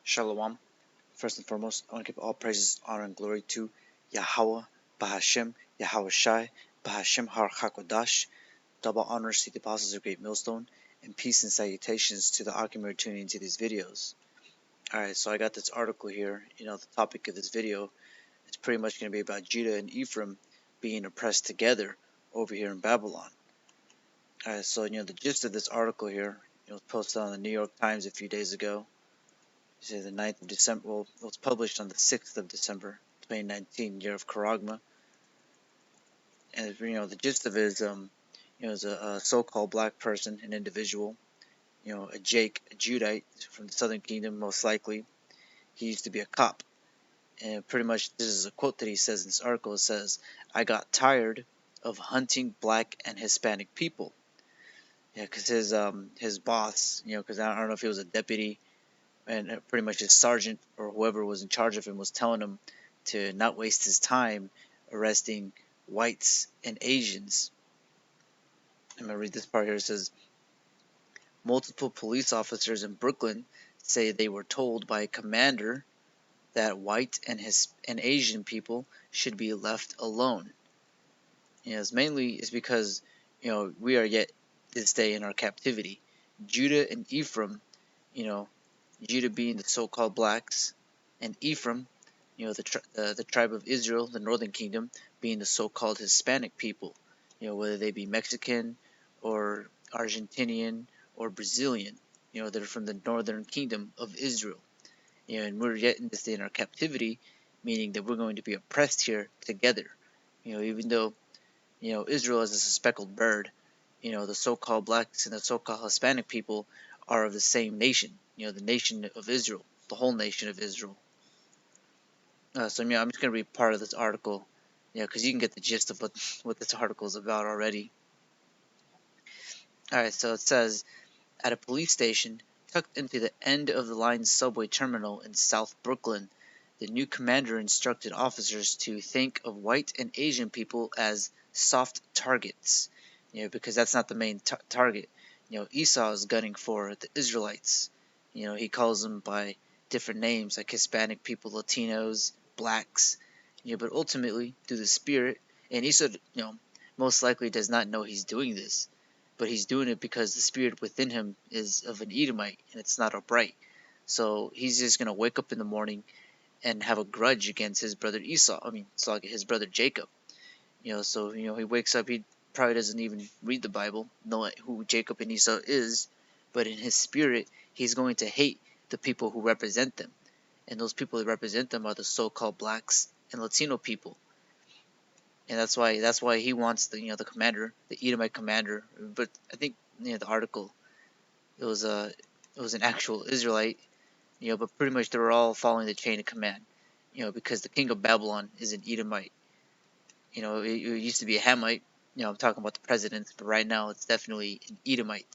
Shalom. First and foremost, I want to give all praises, honor, and glory to Yahweh, Bahashem, Yahweh Shai, Bahashem Har HaKodash. Double honors to the apostles of Great Millstone, and peace and salutations to the Archimedes tuning into these videos. Alright, so I got this article here. The topic of this video is pretty much going to be about Judah and Ephraim being oppressed together over here in Babylon. Alright, so the gist of this article here, it was posted on the New York Times a few days ago. The 9th of December. Well, it was published on the 6th of December, 2019, year of Karagma. And the gist of it is, is a so-called black person, an individual, a Judite from the Southern Kingdom, most likely. He used to be a cop, and pretty much this is a quote that he says in this article. It says, "I got tired of hunting black and Hispanic people." Yeah, because his boss, because I don't know if he was a deputy, and pretty much his sergeant or whoever was in charge of him was telling him to not waste his time arresting whites and Asians. I'm going to read this part here. It says, multiple police officers in Brooklyn say they were told by a commander that white and Asian people should be left alone. It's mainly because we are yet this day in our captivity. Judah and Ephraim, Judah being the so-called blacks, and Ephraim, the tribe of Israel, the northern kingdom, being the so-called Hispanic people, whether they be Mexican or Argentinian or Brazilian, that are from the northern kingdom of Israel. And we're yet in this day in our captivity, meaning that we're going to be oppressed here together. Even though, Israel is a speckled bird, the so-called blacks and the so-called Hispanic people are of the same nation, the nation of Israel, the whole nation of Israel. So I'm just going to read part of this article, because you can get the gist of what this article is about already. Alright, so it says, at a police station tucked into the end-of-the-line subway terminal in South Brooklyn, the new commander instructed officers to think of white and Asian people as soft targets, because that's not the main target. Esau is gunning for the Israelites. He calls them by different names like Hispanic people, Latinos, blacks, but ultimately through the Spirit, and Esau, most likely does not know he's doing this, but he's doing it because the spirit within him is of an Edomite and it's not upright. So he's just gonna wake up in the morning and have a grudge against his brother Esau. His brother Jacob. So he wakes up, he probably doesn't even read the Bible, know who Jacob and Esau is, but in his spirit, he's going to hate the people who represent them. And those people that represent them are the so-called blacks and Latino people. And that's why he wants the commander, the Edomite commander. But I think the article, it was an actual Israelite, but pretty much they were all following the chain of command, because the king of Babylon is an Edomite. It used to be a Hamite. I'm talking about the presidents, but right now it's definitely an Edomite.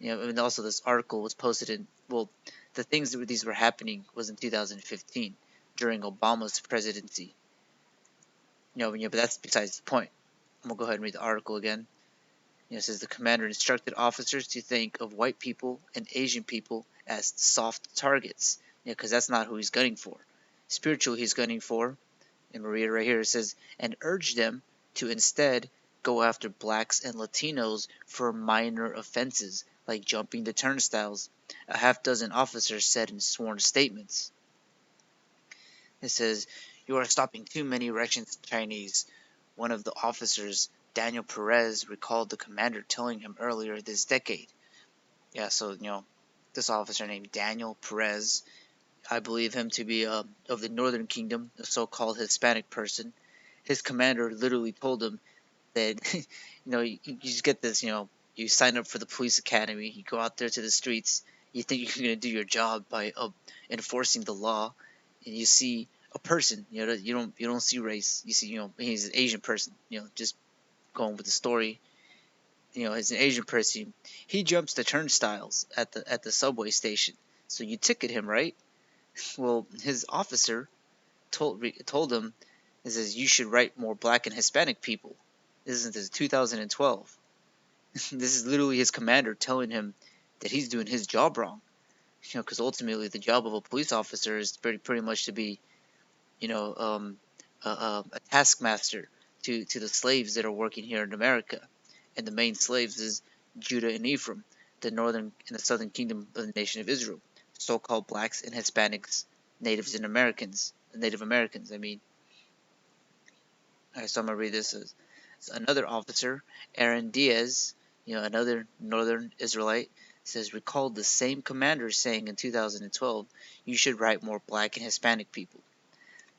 And also this article was posted in, the things that these were happening was in 2015 during Obama's presidency. But that's besides the point. I'm going to go ahead and read the article again. It says the commander instructed officers to think of white people and Asian people as soft targets. Because that's not who he's gunning for. Spiritual he's gunning for, and Maria right here, it says, and urge them to instead go after blacks and Latinos for minor offenses, like jumping the turnstiles, a half-dozen officers said in sworn statements. It says, you are stopping too many Russian Chinese. One of the officers, Daniel Perez, recalled the commander telling him earlier this decade. Yeah, so, this officer named Daniel Perez, I believe him to be of the Northern Kingdom, a so-called Hispanic person. His commander literally told him that, you just get this, you sign up for the police academy, you go out there to the streets, you think you're going to do your job by enforcing the law, and you see a person, you don't see race, you see, he's an Asian person, just going with the story, he's an Asian person, he jumps the turnstiles at the subway station, so you ticket him, right? Well, his officer told him, he says, you should write more black and Hispanic people. This is 2012. This is literally his commander telling him that he's doing his job wrong. because ultimately the job of a police officer is pretty much to be, a taskmaster to the slaves that are working here in America, and the main slaves is Judah and Ephraim, the northern and the southern kingdom of the nation of Israel, so-called blacks and Hispanics, natives and Native Americans. I mean, alright, so I'm gonna read this as another officer, Aaron Diaz, another northern Israelite, says recalled the same commander saying in 2012, "You should write more black and Hispanic people."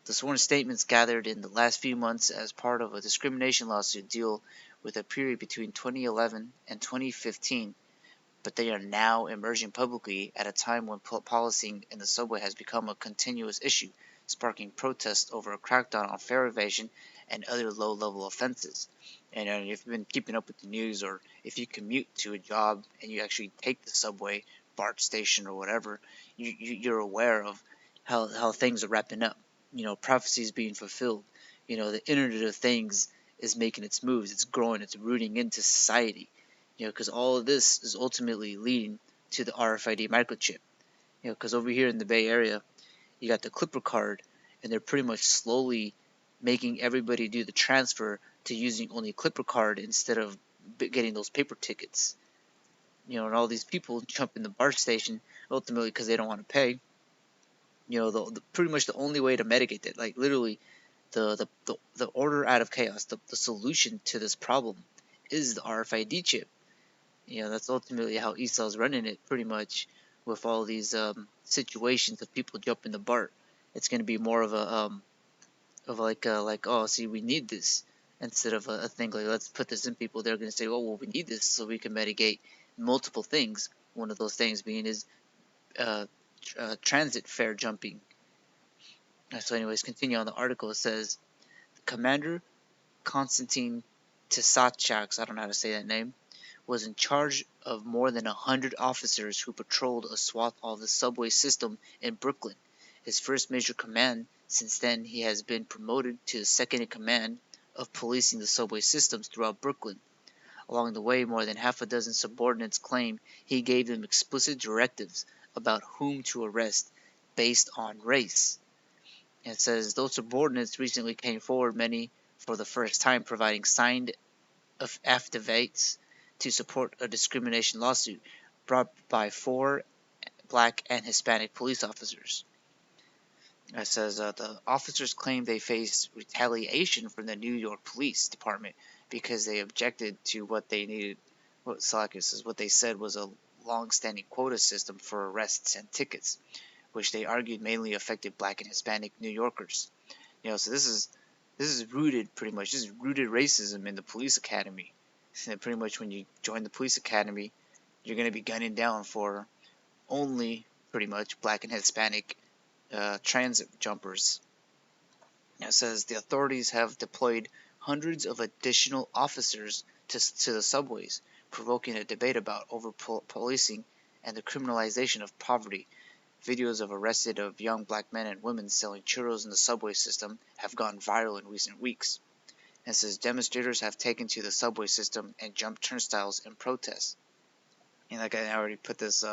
The sworn statements gathered in the last few months as part of a discrimination lawsuit deal with a period between 2011 and 2015, but they are now emerging publicly at a time when policing in the subway has become a continuous issue, sparking protests over a crackdown on fare evasion and other low-level offenses. And if you've been keeping up with the news, or if you commute to a job and you actually take the subway, BART station, or whatever, you're aware of how things are wrapping up. Prophecies being fulfilled. The Internet of Things is making its moves. It's growing. It's rooting into society. Because all of this is ultimately leading to the RFID microchip. Because over here in the Bay Area, you got the Clipper card, and they're pretty much slowly making everybody do the transfer to using only Clipper card instead of getting those paper tickets. And all these people jump in the BART station ultimately because they don't want to pay. Pretty much the only way to mitigate it, like literally, the order out of chaos, the solution to this problem, is the RFID chip. That's ultimately how Esau's running it, pretty much, with all these situations of people jumping the BART. It's going to be more of oh, see, we need this, instead of a thing like, let's put this in people. They're going to say, oh, well, we need this so we can mitigate multiple things. One of those things being is transit fare jumping. So anyways, continue on the article. It says, Commander Konstantin Tisachaks, I don't know how to say that name, was in charge of more than 100 officers who patrolled a swath of the subway system in Brooklyn. His first major command. Since then, he has been promoted to the second in command of policing the subway systems throughout Brooklyn. Along the way, more than half a dozen subordinates claim he gave them explicit directives about whom to arrest based on race. It says those subordinates recently came forward, many for the first time, providing signed affidavits to support a discrimination lawsuit brought by 4 black and Hispanic police officers. It says the officers claim they faced retaliation from the New York Police Department because they objected to what they needed. What they said was a long-standing quota system for arrests and tickets, which they argued mainly affected black and Hispanic New Yorkers. So this is rooted pretty much. This is rooted racism in the police academy. And pretty much when you join the police academy, you're going to be gunning down for only pretty much black and Hispanic transit jumpers. It says the authorities have deployed hundreds of additional officers to the subways, provoking a debate about over-policing and the criminalization of poverty. Videos of arrested of young black men and women selling churros in the subway system have gone viral in recent weeks. It says demonstrators have taken to the subway system and jumped turnstiles in protest. And like I already put this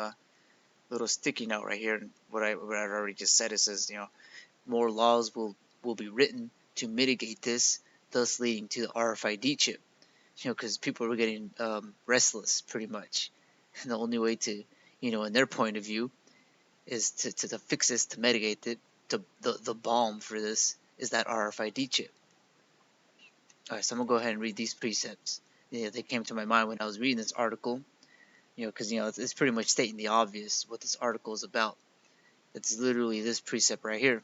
little sticky note right here, and what I already just said, it says, more laws will be written to mitigate this, thus leading to the RFID chip. Because people are getting restless, pretty much. And the only way to, in their point of view, is to fix this, to mitigate it, the balm for this is that RFID chip. Alright, so I'm going to go ahead and read these precepts. They came to my mind when I was reading this article, because, it's pretty much stating the obvious what this article is about. It's literally this precept right here.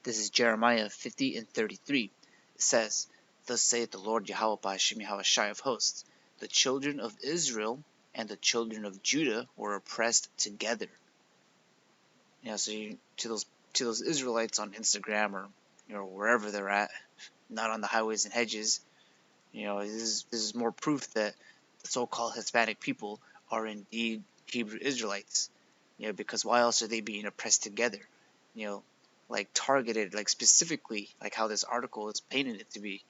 This is Jeremiah 50 and 33. It says, Thus saith the Lord Yahweh Ba'Hashem Yahawashi of hosts, the children of Israel and the children of Judah were oppressed together. So to those Israelites on Instagram or wherever they're at, not on the highways and hedges, this is more proof that the so-called Hispanic people are indeed Hebrew Israelites. Because why else are they being oppressed together? Like targeted, like specifically, like how this article is painting it to be.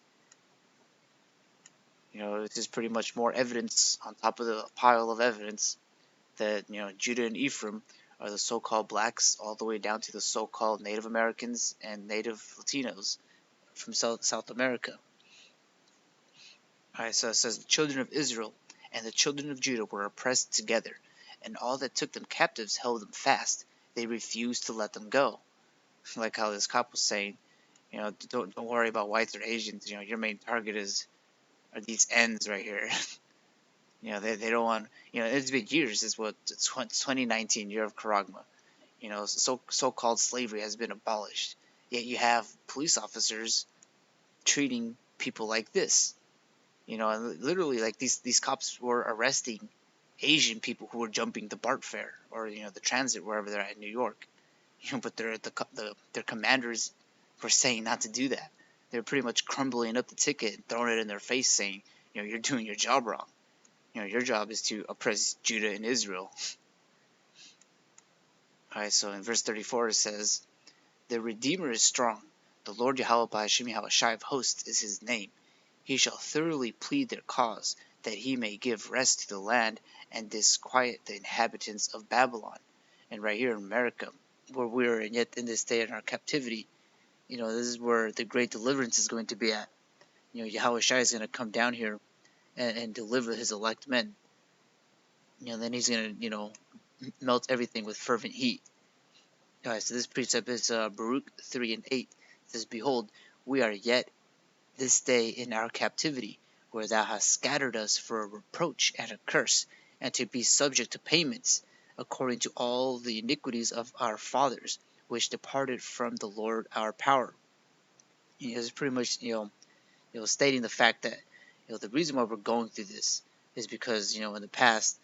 This is pretty much more evidence on top of the pile of evidence that Judah and Ephraim are the so-called blacks all the way down to the so-called Native Americans and Native Latinos from South America. Alright, so it says the children of Israel and the children of Judah were oppressed together, and all that took them captives held them fast. They refused to let them go. Like how this cop was saying, don't worry about whites or Asians. Your main target are these ends right here. They don't want. It's been years. It's 2019, year of Karagma. So-called slavery has been abolished. Yet you have police officers treating people like this. And literally, like these cops were arresting Asian people who were jumping the BART fare or the transit wherever they're at in New York. But their commanders were saying not to do that. They're pretty much crumbling up the ticket and throwing it in their face, saying, you're doing your job wrong. Your job is to oppress Judah and Israel. Alright, so in verse 34 it says, the Redeemer is strong. The Lord Yahweh Ba'Hashem Yahushai of hosts is his name. He shall thoroughly plead their cause, that he may give rest to the land and disquiet the inhabitants of Babylon. And right here in America, where we're yet in this day in our captivity, this is where the great deliverance is going to be at. Yahushai is going to come down here and deliver his elect men. Then he's going to, melt everything with fervent heat. Alright, so this precept is Baruch 3 and 8. It says, behold, we are yet this day in our captivity, where thou hast scattered us for a reproach and a curse, and to be subject to payments, according to all the iniquities of our fathers, which departed from the Lord our power. It's pretty much, stating the fact that, the reason why we're going through this is because, in the past,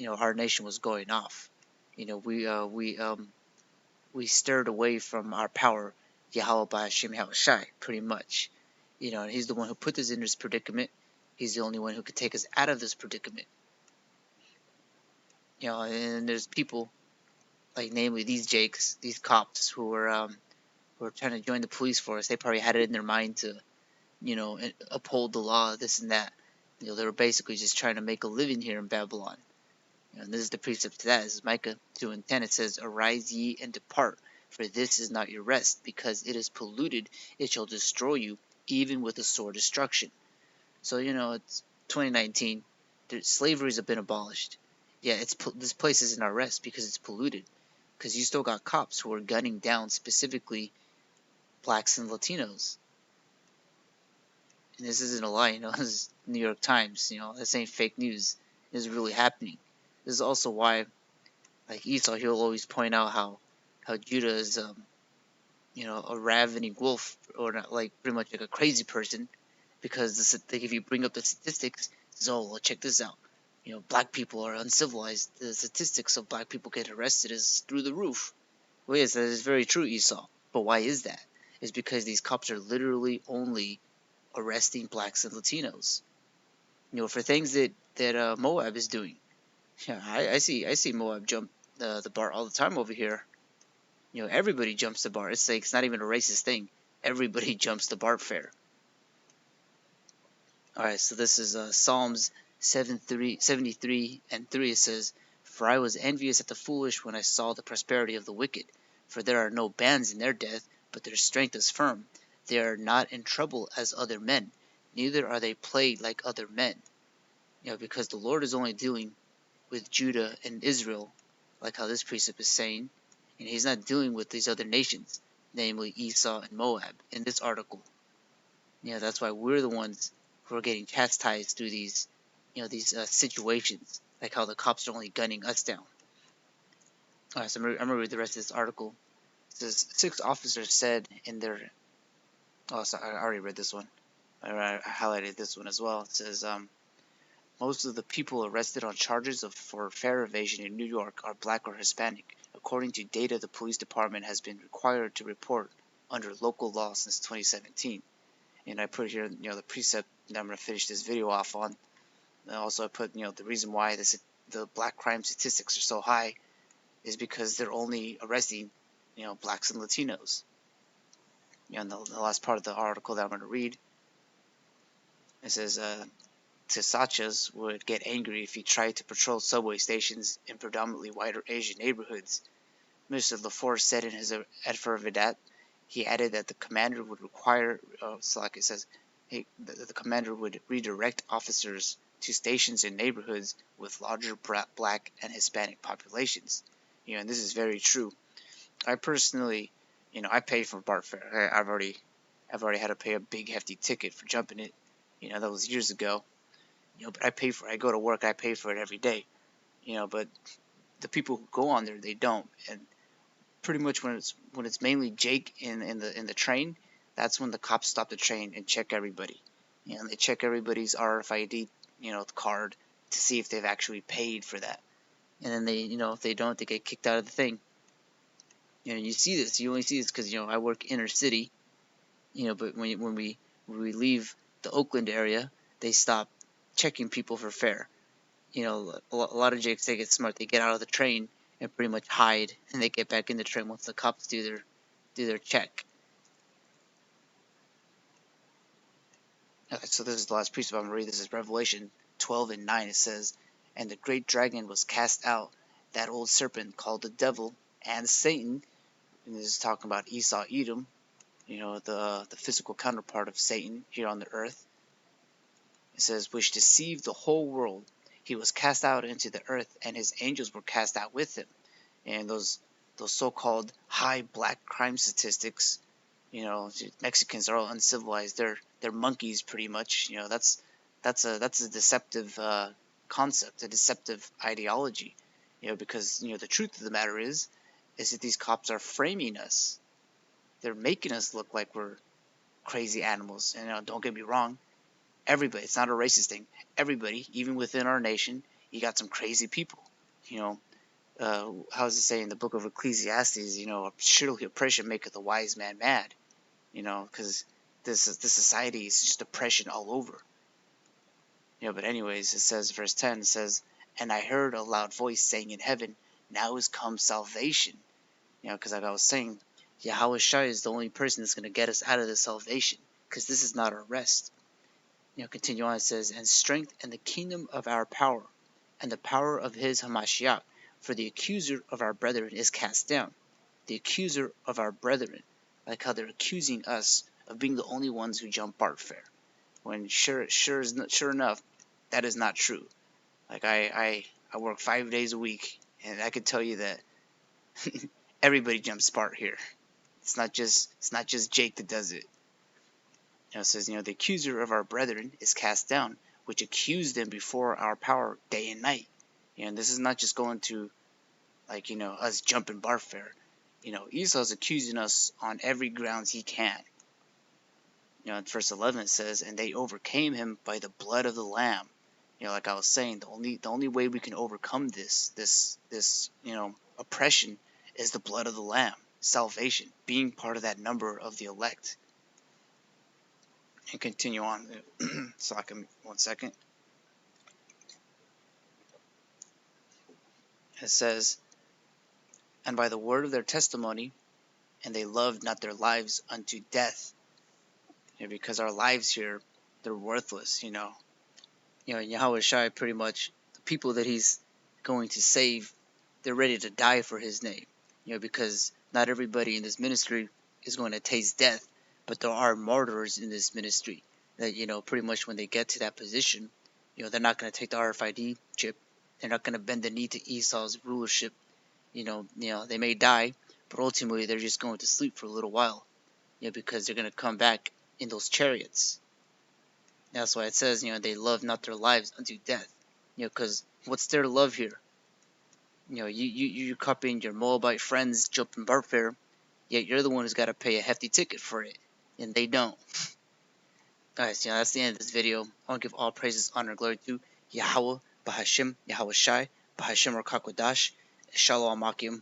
our nation was going off. We stirred away from our power, Yahweh Ba'Hashem Yahushai, pretty much. And he's the one who put us in this predicament. He's the only one who could take us out of this predicament. And there's people, like namely these Jakes, these cops who were trying to join the police force. They probably had it in their mind to, uphold the law, this and that. They were basically just trying to make a living here in Babylon. And this is the precept to that. This is Micah 2 and 10. It says, arise ye and depart, for this is not your rest, because it is polluted, it shall destroy you, even with a sore destruction. So, it's 2019. Slaveries have been abolished. Yeah, this place isn't our rest because it's polluted. Because you still got cops who are gunning down specifically blacks and Latinos. And this isn't a lie, this is New York Times, this ain't fake news. This is really happening. This is also why, like Esau, he'll always point out how Judah is, a ravening wolf, or not, like pretty much like a crazy person, because if you bring up the statistics, well, check this out. Black people are uncivilized. The statistics of black people getting arrested is through the roof. Well, yes, that is very true, Esau. But why is that? It's because these cops are literally only arresting blacks and Latinos. For things that Moab is doing. Yeah, I see Moab jump the bar all the time over here. Everybody jumps the bar. It's like it's not even a racist thing. Everybody jumps the BART fare. Alright, so this is Psalms 73 and 3. It says, for I was envious at the foolish when I saw the prosperity of the wicked. For there are no bands in their death, but their strength is firm. They are not in trouble as other men, neither are they plagued like other men. Because the Lord is only dealing with Judah and Israel, like how this precept is saying, and he's not dealing with these other nations, namely Esau and Moab, in this article. That's why we're the ones who are getting chastised through these situations, like how the cops are only gunning us down. Alright, so I'm going to read the rest of this article. It says, 6 officers said in their... Oh, sorry, I already read this one. I highlighted this one as well. It says, most of the people arrested on charges for fare evasion in New York are black or Hispanic. According to data the police department has been required to report under local law since 2017. And I put here, the precept that I'm going to finish this video off on. And also I put, the reason why the black crime statistics are so high is because they're only arresting, blacks and Latinos. And the last part of the article that I'm going to read, it says, Tisachas would get angry if he tried to patrol subway stations in predominantly white or Asian neighborhoods. Mr. LaForce said in his affidavit. He added that the commander would require, so like it says, the commander would redirect officers to stations in neighborhoods with larger black and Hispanic populations. And this is very true. I personally, I pay for BART fare. I've already had to pay a big hefty ticket for jumping it. That was years ago. But I pay for it. I go to work, I pay for it every day. But the people who go on there, they don't. And pretty much when it's mainly Jake in the train, that's when the cops stop the train and check everybody. They check everybody's RFID, card to see if they've actually paid for that. And then they, if they don't, they get kicked out of the thing. You see this. You only see this because I work inner city. But when we leave the Oakland area, they stop checking people for fare. A lot of Jakes, they get smart. They get out of the train and pretty much hide, and they get back in the train once the cops do their check. Okay, so this is the last precept I'm going to read. This is Revelation 12:9. It says, "And the great dragon was cast out, that old serpent called the devil and Satan." And this is talking about Esau, Edom, the physical counterpart of Satan here on the earth. It says, "which deceived the whole world. He was cast out into the earth, and his angels were cast out with him." And those so-called high black crime statistics, Mexicans are all uncivilized. They're monkeys pretty much. That's a deceptive concept, a deceptive ideology. Because the truth of the matter is that these cops are framing us. They're making us look like we're crazy animals. And don't get me wrong, everybody. It's not a racist thing. Everybody, even within our nation, you got some crazy people. How does it say in the book of Ecclesiastes? Surely oppression maketh a wise man mad. Because this society is just oppression all over. But anyways, it says, verse 10, it says, "And I heard a loud voice saying in heaven, now is come salvation." Because like I was saying, Yahweh Shai is the only person that's going to get us out of this salvation. Because this is not our rest. Continue on, it says, "and strength and the kingdom of our power, and the power of his Hamashiach, for the accuser of our brethren is cast down." The accuser of our brethren, like how they're accusing us of being the only ones who jump BART fare, when sure enough, that is not true. Like I work 5 days a week, and I can tell you that everybody jumps BART here. It's not just Jake that does it. It says, "the accuser of our brethren is cast down, which accused them before our power day and night." And this is not just going to, us jumping BART fare. Esau's accusing us on every grounds he can. In verse 11 it says, "and they overcame him by the blood of the Lamb." Like I was saying, the only way we can overcome this oppression is the blood of the Lamb, salvation, being part of that number of the elect. And continue on. So I can 1 second. It says, "and by the word of their testimony, and they loved not their lives unto death." Because our lives here, they're worthless. Yahweh Shai, pretty much the people that he's going to save, they're ready to die for his name. Because not everybody in this ministry is going to taste death, but there are martyrs in this ministry that pretty much when they get to that position, they're not going to take the RFID chip. They're not going to bend the knee to Esau's rulership. They may die, but ultimately they're just going to sleep for a little while. Because they're going to come back in those chariots. That's why it says, they love not their lives unto death. Because what's their love here? You copying your Moabite friends jumping BART fare, yet you're the one who's got to pay a hefty ticket for it, and they don't. Alright, so that's the end of this video. I want to give all praises, honor, and glory to Yahweh, Bahashem, Yahweh Shai, Bahashem Rakakwadash, Shalom Akim.